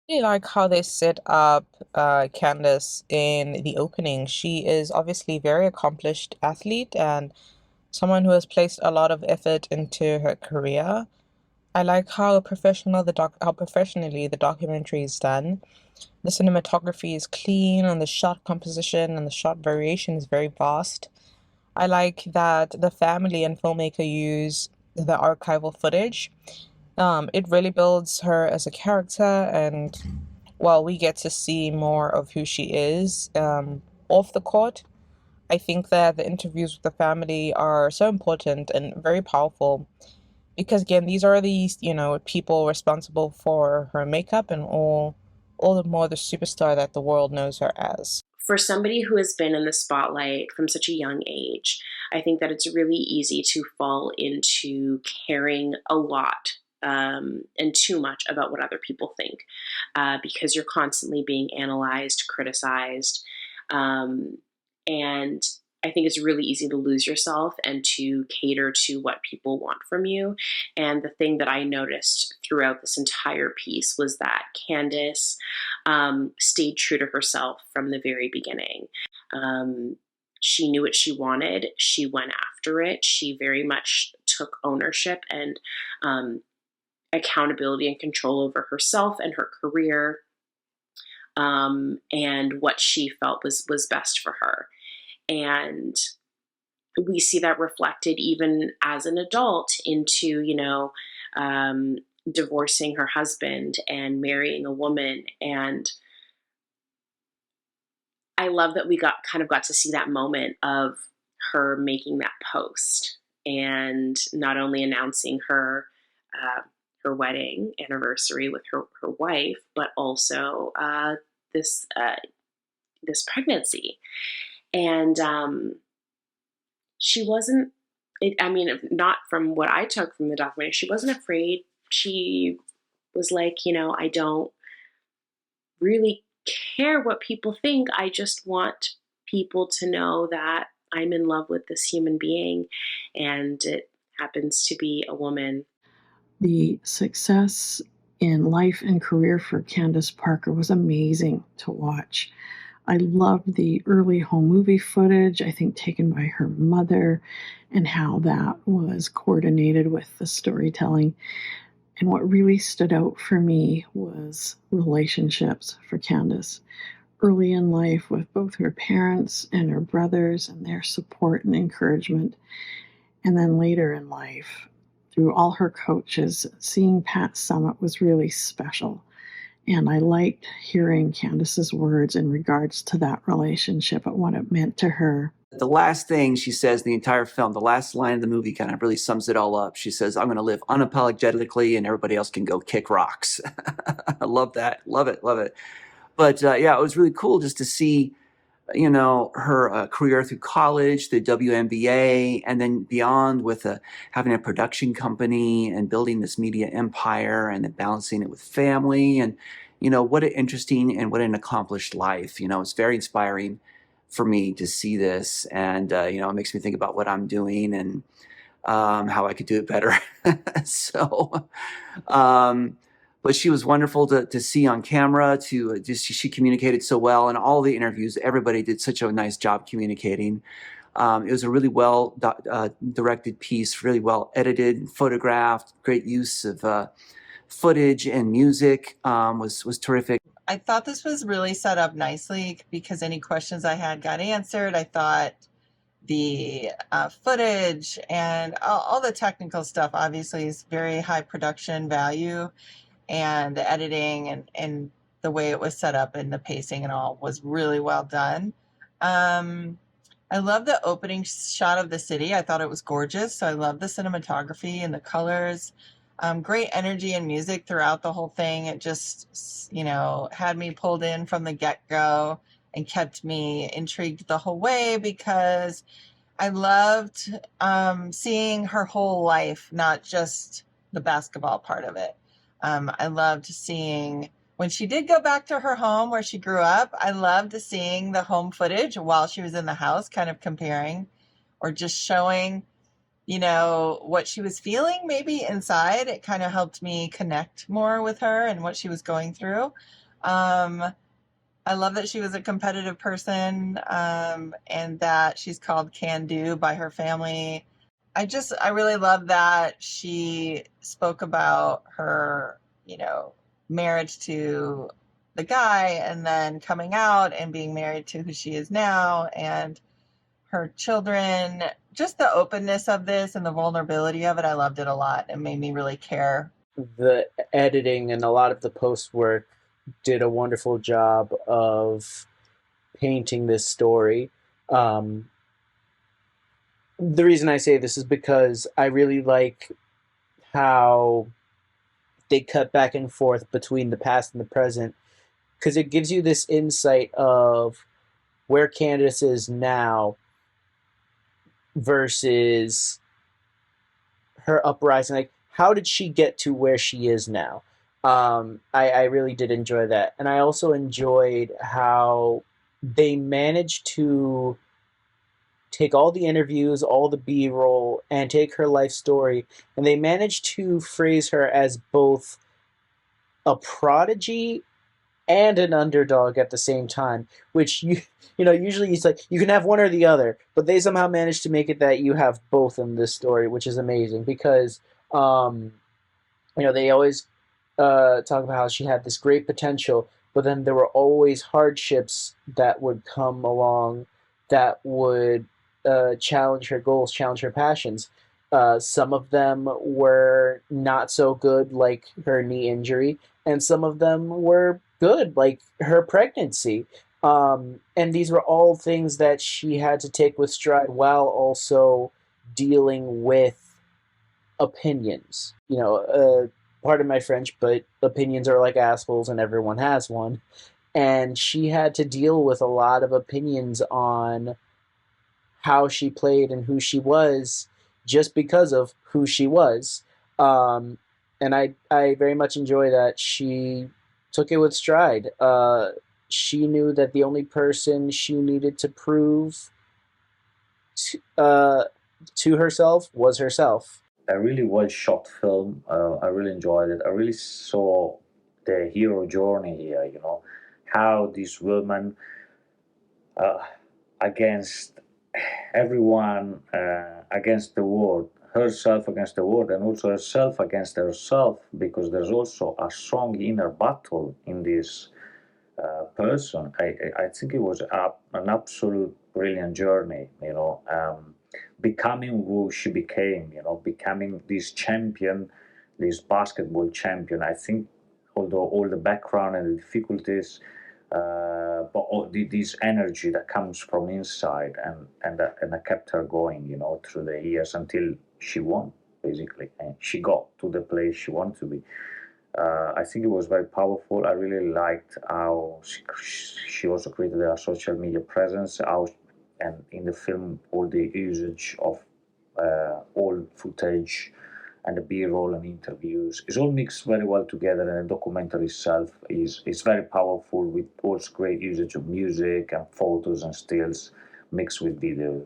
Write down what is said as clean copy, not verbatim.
Really like how they set up Candace in the opening. She is obviously a very accomplished athlete and someone who has placed a lot of effort into her career. I like how professionally the documentary is done. The cinematography is clean and the shot composition and the shot variation is very vast. I like that the family and filmmaker use the archival footage. It really builds her as a character, and while we get to see more of who she is off the court, I think that the interviews with the family are so important and very powerful because again, these are these people responsible for her makeup and all the more the superstar that the world knows her as. For somebody who has been in the spotlight from such a young age, I think that it's really easy to fall into caring a lot and too much about what other people think because you're constantly being analyzed, criticized, um, and I think it's really easy to lose yourself and to cater to what people want from you. And the thing that I noticed throughout this entire piece was that Candace stayed true to herself from the very beginning. Um, she knew what she wanted. She went after it. She very much took ownership and accountability and control over herself and her career, and what she felt was best for her. And we see that reflected even as an adult into um, divorcing her husband and marrying a woman. And I love that we got to see that moment of her making that post and not only announcing uh, her wedding anniversary with her wife, but also this this pregnancy. And she wasn't. I mean, not from what I took from the documentary, she wasn't afraid. She was like, I don't really care what people think. I just want people to know that I'm in love with this human being, and it happens to be a woman. The success in life and career for Candace Parker was amazing to watch. I loved the early home movie footage, I think taken by her mother, and how that was coordinated with the storytelling. And what really stood out for me was relationships for Candace. Early in life, with both her parents and her brothers and their support and encouragement, and then later in life, through all her coaches, seeing Pat Summit was really special. And I liked hearing Candace's words in regards to that relationship and what it meant to her. The last thing she says in the entire film, the last line of the movie kind of really sums it all up. She says, I'm going to live unapologetically and everybody else can go kick rocks. I love that. Love it. Love it. But yeah, it was really cool just to see, her career through college, the WNBA, and then beyond with having a production company and building this media empire and then balancing it with family. And, what an interesting and what an accomplished life. It's very inspiring for me to see this. And, it makes me think about what I'm doing and how I could do it better. so, um, but she was wonderful to see on camera. To just she communicated so well, and all the interviews, everybody did such a nice job communicating. It was a really well directed piece, really well edited, photographed, great use of footage and music was terrific. I thought this was really set up nicely because any questions I had got answered. I thought the footage and all the technical stuff obviously is very high production value, and the editing and the way it was set up and the pacing and all was really well done. I love the opening shot of the city. I thought it was gorgeous. So I love the cinematography and the colors. Great energy and music throughout the whole thing. It just, had me pulled in from the get go and kept me intrigued the whole way because I loved seeing her whole life, not just the basketball part of it. I loved seeing when she did go back to her home where she grew up. I loved seeing the home footage while she was in the house, kind of comparing or just showing what she was feeling maybe inside. It kind of helped me connect more with her and what she was going through. Um, I love that she was a competitive person, and that she's called Can Do by her family. I really love that she spoke about her, marriage to the guy and then coming out and being married to who she is now and her children. Just the openness of this and the vulnerability of it, I loved it a lot. It made me really care. The editing and a lot of the post work did a wonderful job of painting this story. The reason I say this is because I really like how they cut back and forth between the past and the present, because it gives you this insight of where Candace is now versus her uprising. Like, how did she get to where she is now? I really did enjoy that. And I also enjoyed how they managed to take all the interviews, all the B-roll, and take her life story, and they managed to phrase her as both a prodigy and an underdog at the same time, which usually it's like you can have one or the other, but they somehow managed to make it that you have both in this story, which is amazing because they always talk about how she had this great potential, but then there were always hardships that would come along that would challenge her goals, challenge her passions. Some of them were not so good, like her knee injury, and some of them were good, like her pregnancy. And these were all things that she had to take with stride while also dealing with opinions. Pardon my French, but opinions are like assholes and everyone has one. And she had to deal with a lot of opinions on how she played and who she was just because of who she was. And I very much enjoy that she took it with stride. She knew that the only person she needed to prove to herself was herself. A really well shot film. I really enjoyed it. I really saw the hero journey here, how this woman against everyone, against the world, herself against the world, and also herself against herself, because there's also a strong inner battle in this person. I think it was an absolute brilliant journey, becoming who she became, becoming this champion, this basketball champion. I think, although all the background and the difficulties, but all this energy that comes from inside, and that kept her going, through the years until she won, basically, and she got to the place she wanted to be. I think it was very powerful. I really liked how she also created a social media presence, and in the film, all the usage of old footage and the B-roll and interviews is all mixed very well together, and the documentary itself is very powerful, with also great usage of music and photos and stills mixed with video.